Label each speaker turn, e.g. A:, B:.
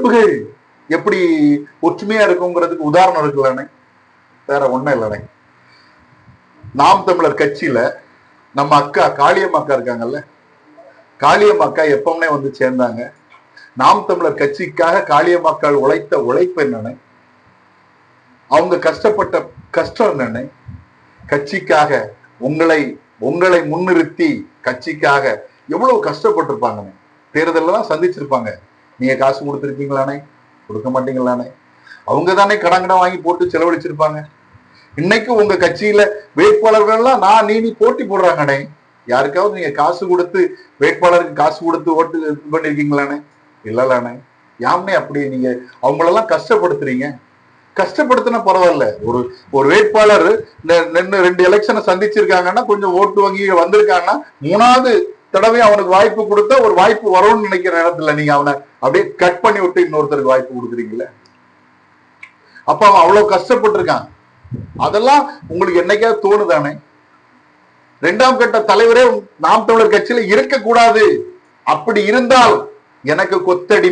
A: எலும்புகள் எப்படி ஒற்றுமையா இருக்குங்கிறதுக்கு உதாரணம் இருக்குல்லண்ணே. வேற ஒண்ணும் இல்லைண்ணே. நாம் தமிழர் கட்சியில நம்ம அக்கா காளியம்மா அக்கா இருக்காங்கல்ல, காளியம்மா அக்கா எப்பவுமே வந்து சேர்ந்தாங்க. நாம் தமிழர் கட்சிக்காக காளியம்மாக்கள் உழைத்த உழைப்பு என்னன்னு, அவங்க கஷ்டப்பட்ட கஷ்டம் என்னன்னு, கட்சிக்காக உங்களை முன்னிறுத்தி கட்சிக்காக எவ்வளவு கஷ்டப்பட்டிருப்பாங்க. தேர்தலாம் சந்திச்சிருப்பாங்க. நீங்க காசு கொடுத்துருக்கீங்களானே? கொடுக்க மாட்டீங்களானே? அவங்க தானே கடன் வாங்கி போட்டு செலவழிச்சிருப்பாங்க. இன்னைக்கு உங்க கட்சியில வேட்பாளர்கள்லாம் நீ போட்டி போடுறாங்கண்ணே. யாருக்காவது நீங்க காசு கொடுத்து வேட்பாளருக்கு காசு கொடுத்து ஓட்டு இது பண்ணிருக்கீங்களானே? இல்லலானே. யாமே அப்படி நீங்க அவங்களெல்லாம் கஷ்டப்படுத்துறீங்க. கஷ்டப்படுத்தினா பரவாயில்ல. ஒரு வேட்பாளர் 2 எலெக்ஷனை சந்திச்சிருக்காங்கன்னா, கொஞ்சம் ஓட்டு வங்கி வந்திருக்காங்கன்னா, 3வது தடவை அவனுக்கு வாய்ப்பு கொடுத்தா ஒரு வாய்ப்பு வரும்னு நினைக்கிற நேரத்துல நீங்க அவனை அப்படியே கட் பண்ணி விட்டு இன்னொருத்தருக்கு வாய்ப்பு கொடுக்குறீங்களே. அப்ப அவன் அவ்வளவு கஷ்டப்பட்டிருக்கான். அதெல்லாம் உங்களுக்கு என்னைக்காவது தோணுதானே? 2ஆம் கட்ட தலைவரே நாம் தமிழர் கட்சியில இருக்கக்கூடாது. அப்படி இருந்தால் எனக்கு கொத்தடி